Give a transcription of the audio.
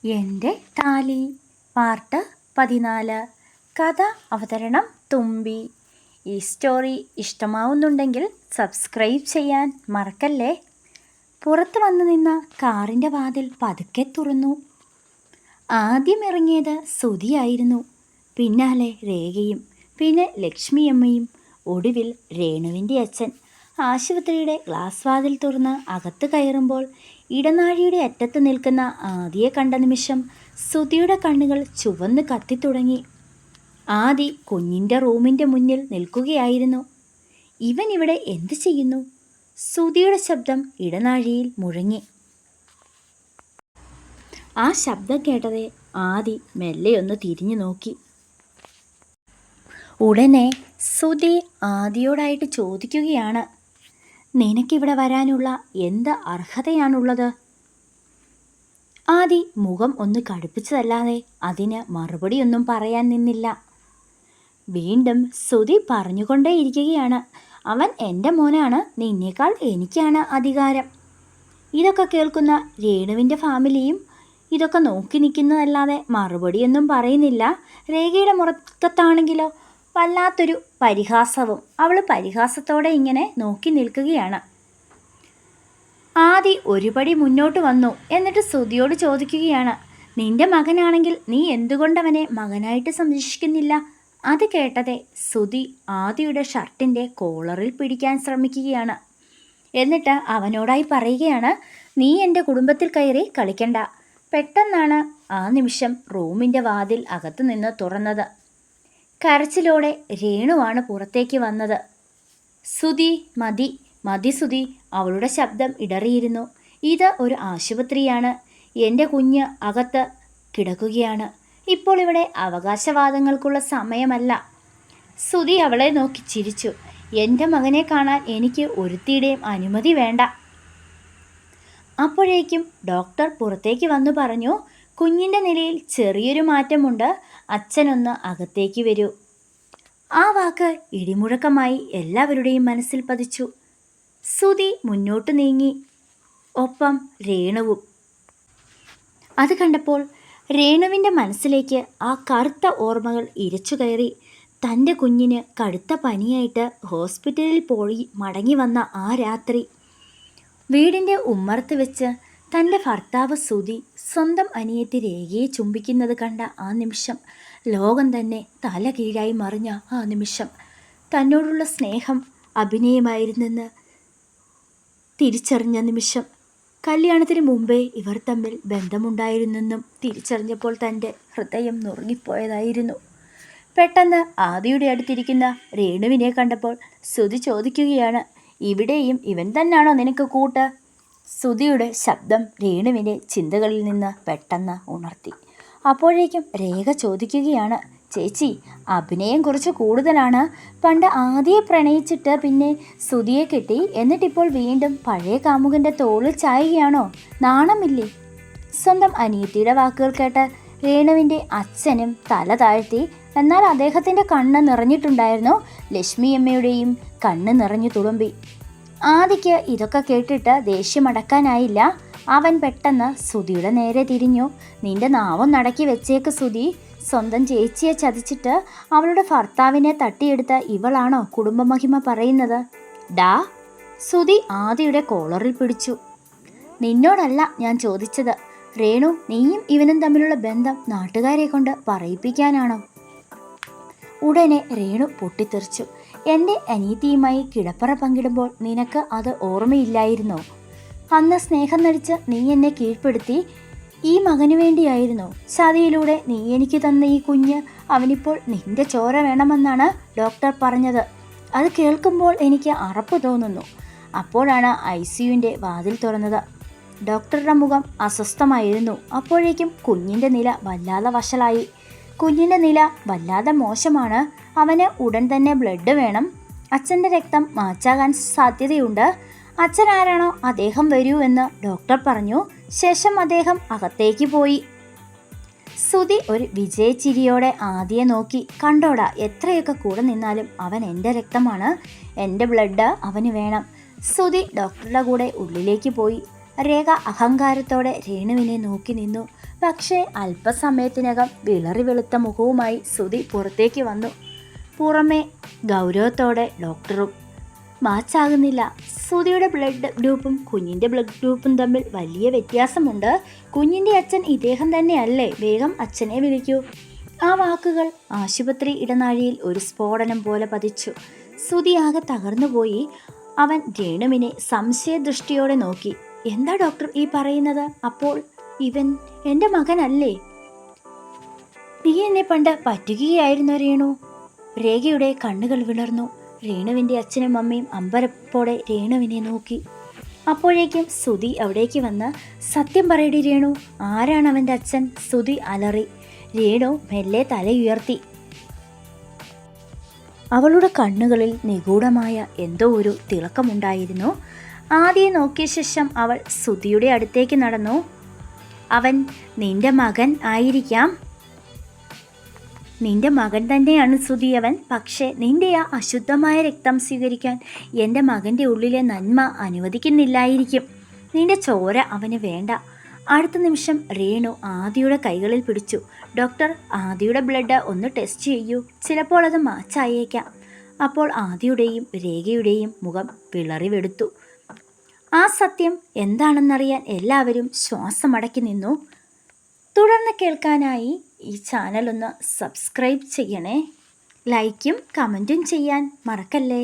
എൻ്റെ താലി പാർട്ട് 14. കഥ അവതരണം തുമ്പി. ഈ സ്റ്റോറി ഇഷ്ടമാവുന്നുണ്ടെങ്കിൽ സബ്സ്ക്രൈബ് ചെയ്യാൻ മറക്കല്ലേ. പുറത്ത് വന്നു നിന്ന കാറിൻ്റെ വാതിൽ പതുക്കെ തുറന്നു. ആദ്യം ഇറങ്ങിയത് സുധിയായിരുന്നു. പിന്നാലെ രേഖയും, പിന്നെ ലക്ഷ്മിയമ്മയും, ഒടുവിൽ രേണുവിൻ്റെ അച്ഛൻ. ആശുപത്രിയുടെ ഗ്ലാസ് വാതിൽ തുറന്ന് അകത്ത് കയറുമ്പോൾ ഇടനാഴിയുടെ അറ്റത്ത് നിൽക്കുന്ന ആദിയെ കണ്ട നിമിഷം സുധിയുടെ കണ്ണുകൾ ചുവന്ന് കത്തിത്തുടങ്ങി. ആദി കുഞ്ഞിൻ്റെ റൂമിൻ്റെ മുന്നിൽ നിൽക്കുകയായിരുന്നു. ഇവൻ ഇവിടെ എന്ത് ചെയ്യുന്നു? സുധിയുടെ ശബ്ദം ഇടനാഴിയിൽ മുഴങ്ങി. ആ ശബ്ദം കേട്ടതേ ആദി മെല്ലെയൊന്ന് തിരിഞ്ഞു നോക്കി. ഉടനെ സുധി ആദിയോടായിട്ട് ചോദിക്കുകയാണ്, നിനക്കിവിടെ വരാനുള്ള എന്ത് അർഹതയാണുള്ളത്? ആദി മുഖം ഒന്ന് കടുപ്പിച്ചതല്ലാതെ അതിന് മറുപടിയൊന്നും പറയാൻ നിന്നില്ല. വീണ്ടും സുധി പറഞ്ഞുകൊണ്ടേയിരിക്കുകയാണ്, അവൻ എൻ്റെ മോനാണ്, നിന്നേക്കാൾ എനിക്കാണ് അധികാരം. ഇതൊക്കെ കേൾക്കുന്ന രേണുവിൻ്റെ ഫാമിലിയും ഇതൊക്കെ നോക്കി നിൽക്കുന്നതല്ലാതെ മറുപടിയൊന്നും പറയുന്നില്ല. രേഖയുടെ മുറക്കത്താണെങ്കിലോ വല്ലാത്തൊരു പരിഹാസവും. അവൾ പരിഹാസത്തോടെ ഇങ്ങനെ നോക്കി നിൽക്കുകയാണ്. ആദി ഒരുപടി മുന്നോട്ട് വന്നു. എന്നിട്ട് സുധിയോട് ചോദിക്കുകയാണ്, നിന്റെ മകനാണെങ്കിൽ നീ എന്തുകൊണ്ടവനെ മകനായിട്ട് സംരക്ഷിക്കുന്നില്ല? അത് കേട്ടതേ സുധി ആദിയുടെ ഷർട്ടിൻ്റെ കോളറിൽ പിടിക്കാൻ ശ്രമിക്കുകയാണ്. എന്നിട്ട് അവനോടായി പറയുകയാണ്, നീ എൻ്റെ കുടുംബത്തിൽ കയറി കളിക്കണ്ട. പെട്ടെന്നാണ് ആ നിമിഷം റൂമിൻ്റെ വാതിൽ അകത്തു നിന്ന് തുറന്നത്. കരച്ചിലോടെ രേണുവാണ് പുറത്തേക്ക് വന്നത്. സുധി, മതി മതി സുധി. അവളുടെ ശബ്ദം ഇടറിയിരുന്നു. ഇത് ഒരു ആശുപത്രിയാണ്. എൻ്റെ കുഞ്ഞ് അകത്ത് കിടക്കുകയാണ്. ഇപ്പോൾ ഇവിടെ അവകാശവാദങ്ങൾക്കുള്ള സമയമല്ല. സുധി അവളെ നോക്കി ചിരിച്ചു. എൻ്റെ മകനെ കാണാൻ എനിക്ക് ഒരുത്തിയുടെയും അനുമതി വേണ്ട. അപ്പോഴേക്കും ഡോക്ടർ പുറത്തേക്ക് വന്നു പറഞ്ഞു, കുഞ്ഞിൻ്റെ നിലയിൽ ചെറിയൊരു മാറ്റമുണ്ട്, അച്ഛനൊന്ന് അകത്തേക്ക് വരൂ. ആ വാക്ക് ഇടിമുഴക്കമായി എല്ലാവരുടെയും മനസ്സിൽ പതിച്ചു. സുധി മുന്നോട്ട് നീങ്ങി, ഒപ്പം രേണുവും. അത് കണ്ടപ്പോൾ രേണുവിൻ്റെ മനസ്സിലേക്ക് ആ കറുത്ത ഓർമ്മകൾ ഇരച്ചു കയറി. തൻ്റെ കുഞ്ഞിന് കടുത്ത പനിയായിട്ട് ഹോസ്പിറ്റലിൽ പോയി മടങ്ങി വന്ന ആ രാത്രി, വീടിൻ്റെ ഉമ്മറത്ത് വെച്ച് തൻ്റെ ഭർത്താവ് സുധി സ്വന്തം അനിയത്തി രേഖയെ ചുംബിക്കുന്നത് കണ്ട ആ നിമിഷം, ലോകം തന്നെ തല കീഴായി മറിഞ്ഞ ആ നിമിഷം, തന്നോടുള്ള സ്നേഹം അഭിനയമായിരുന്നെന്ന് തിരിച്ചറിഞ്ഞ നിമിഷം, കല്യാണത്തിന് മുമ്പേ ഇവർ തമ്മിൽ ബന്ധമുണ്ടായിരുന്നെന്നും തിരിച്ചറിഞ്ഞപ്പോൾ തൻ്റെ ഹൃദയം നുറുങ്ങിപ്പോയതായിരുന്നു. പെട്ടെന്ന് ആദിയുടെ അടുത്തിരിക്കുന്ന രേണുവിനെ കണ്ടപ്പോൾ സുധി ചോദിക്കുകയാണ്, ഇവിടെയും ഇവൻ തന്നെയാണോ നിനക്ക് കൂട്ട്? സുധിയുടെ ശബ്ദം രേണുവിൻ്റെ ചിന്തകളിൽ നിന്ന് പെട്ടെന്ന് ഉണർത്തി. അപ്പോഴേക്കും രേഖ ചോദിക്കുകയാണ്, ചേച്ചി, അഭിനയം കുറച്ച് കൂടുതലാണ്. പണ്ട് ആദിയെ പ്രണയിച്ചിട്ട് പിന്നെ സുധിയെ കെട്ടി, എന്നിട്ടിപ്പോൾ വീണ്ടും പഴയ കാമുകൻ്റെ തോളിൽ ചായുകയാണോ? നാണമില്ലേ? സ്വന്തം അനിയത്തിയുടെ വാക്കുകൾ കേട്ട് രേണുവിൻ്റെ അച്ഛനും തല താഴ്ത്തി. എന്നാൽ അദ്ദേഹത്തിൻ്റെ കണ്ണ് നിറഞ്ഞിട്ടുണ്ടായിരുന്നു. ലക്ഷ്മിയമ്മയുടെയും കണ്ണ് നിറഞ്ഞു തുളുമ്പി. ആദിക്ക് ഇതൊക്കെ കേട്ടിട്ട് ദേഷ്യമടക്കാനായില്ല. അവൻ പെട്ടെന്ന് സുധിയുടെ നേരെ തിരിഞ്ഞു. നിന്റെ നാവും നടക്കി വെച്ചേക്ക് സുധി. സ്വന്തം ചേച്ചിയെ ചതിച്ചിട്ട് അവളുടെ ഭർത്താവിനെ തട്ടിയെടുത്ത ഇവളാണോ കുടുംബമഹിമ പറയുന്നത്? ഡാ! സുധി ആദിയുടെ കോളറിൽ പിടിച്ചു. നിന്നോടല്ല ഞാൻ ചോദിച്ചത്. രേണു, നീയും ഇവനും തമ്മിലുള്ള ബന്ധം നാട്ടുകാരെ കൊണ്ട് പറയിപ്പിക്കാനാണോ? ഉടനെ രേണു പൊട്ടിത്തെറിച്ചു. എൻ്റെ അനിയത്തിയുമായി കിടപ്പറ പങ്കിടുമ്പോൾ നിനക്ക് അത് ഓർമ്മയില്ലായിരുന്നോ? അന്ന് സ്നേഹം നടിച്ച് നീ എന്നെ കീഴ്പ്പെടുത്തി. ഈ മകനു വേണ്ടിയായിരുന്നു. ചതിയിലൂടെ നീ എനിക്ക് തന്ന ഈ കുഞ്ഞ്, അവനിപ്പോൾ നിന്റെ ചോര വേണമെന്നാണ് ഡോക്ടർ പറഞ്ഞത്. അത് കേൾക്കുമ്പോൾ എനിക്ക് അറപ്പ് തോന്നുന്നു. അപ്പോഴാണ് ICUവിൻ്റെ വാതിൽ തുറന്നത്. ഡോക്ടറുടെ മുഖം അസ്വസ്ഥമായിരുന്നു. അപ്പോഴേക്കും കുഞ്ഞിൻ്റെ നില വല്ലാതെ വഷളായി. കുഞ്ഞിൻ്റെ നില വല്ലാതെ മോശമാണ്. അവന് ഉടൻ തന്നെ ബ്ലഡ് വേണം. അച്ഛൻ്റെ രക്തം മാച്ചാകാൻ സാധ്യതയുണ്ട്. അച്ഛൻ ആരാണോ അദ്ദേഹം വരൂ എന്ന് ഡോക്ടർ പറഞ്ഞു. ശേഷം അദ്ദേഹം അകത്തേക്ക് പോയി. സുധി ഒരു വിജയച്ചിരിയോടെ ആദിയെ നോക്കി. കണ്ടോടാ, എത്രയൊക്കെ കൂടെ നിന്നാലും അവൻ എൻ്റെ രക്തമാണ്. എൻ്റെ ബ്ലഡ് അവന് വേണം. സുധി ഡോക്ടറുടെ കൂടെ ഉള്ളിലേക്ക് പോയി. രേഖ അഹങ്കാരത്തോടെ രേണുവിനെ നോക്കി നിന്നു. പക്ഷേ അല്പസമയത്തിനകം വിളറി വെളുത്ത മുഖവുമായി സുധി പുറത്തേക്ക് വന്നു. പുറമെ ഗൗരവത്തോടെ ഡോക്ടറും. മാച്ചാകുന്നില്ല. സുധിയുടെ ബ്ലഡ് ഗ്രൂപ്പും കുഞ്ഞിൻ്റെ ബ്ലഡ് ഗ്രൂപ്പും തമ്മിൽ വലിയ വ്യത്യാസമുണ്ട്. കുഞ്ഞിൻ്റെ അച്ഛൻ ഇദ്ദേഹം തന്നെയല്ലേ? വേഗം അച്ഛനെ വിളിക്കൂ. ആ വാക്കുകൾ ആശുപത്രി ഇടനാഴിയിൽ ഒരു സ്ഫോടനം പോലെ പതിച്ചു. സുധി ആകെ തകർന്നുപോയി. അവൻ രേണുവിനെ സംശയദൃഷ്ടിയോടെ നോക്കി. എന്താ ഡോക്ടർ ഈ പറയുന്നത്? അപ്പോൾ ഇവൻ എൻ്റെ മകനല്ലേ? നീ എന്നെ പണ്ട് പറ്റുകയായിരുന്നു രേണു. രേഖയുടെ കണ്ണുകൾ വിളർന്നു. രേണുവിൻ്റെ അച്ഛനും അമ്മയും അമ്പരപ്പോടെ രേണുവിനെ നോക്കി. അപ്പോഴേക്കും സുധി അവിടേക്ക് വന്ന്, സത്യം പറയടി രേണു, ആരാണ് അവൻ്റെ അച്ഛൻ? സുധി അലറി. രേണു മെല്ലെ തലയുയർത്തി. അവളുടെ കണ്ണുകളിൽ നിഗൂഢമായ എന്തോ ഒരു തിളക്കമുണ്ടായിരുന്നു. ആദ്യം നോക്കിയ ശേഷം അവൾ സുധിയുടെ അടുത്തേക്ക് നടന്നു. അവൻ നിന്റെ മകൻ ആയിരിക്കാം. നിന്റെ മകൻ തന്നെയാണ് സുധി അവൻ. പക്ഷേ നിന്റെ ആ അശുദ്ധമായ രക്തം സ്വീകരിക്കാൻ എൻ്റെ മകൻ്റെ ഉള്ളിലെ നന്മ അനുവദിക്കുന്നില്ലായിരിക്കും. നിന്റെ ചോര അവന് വേണ്ട. അടുത്ത നിമിഷം രേണു ആദിയുടെ കൈകളിൽ പിടിച്ചു. ഡോക്ടർ, ആദിയുടെ ബ്ലഡ് ഒന്ന് ടെസ്റ്റ് ചെയ്യൂ. ചിലപ്പോൾ അത് മാച്ചായേക്കാം. അപ്പോൾ ആദിയുടെയും രേഖയുടെയും മുഖം വിളറി വെടുത്തു. ആ സത്യം എന്താണെന്നറിയാൻ എല്ലാവരും ശ്വാസമടക്കി നിന്നു. തുടർന്ന് കേൾക്കാനായി ഈ ചാനൽ ഒന്ന് സബ്സ്ക്രൈബ് ചെയ്യണേ. ലൈക്കും കമൻറ്റും ചെയ്യാൻ മറക്കല്ലേ.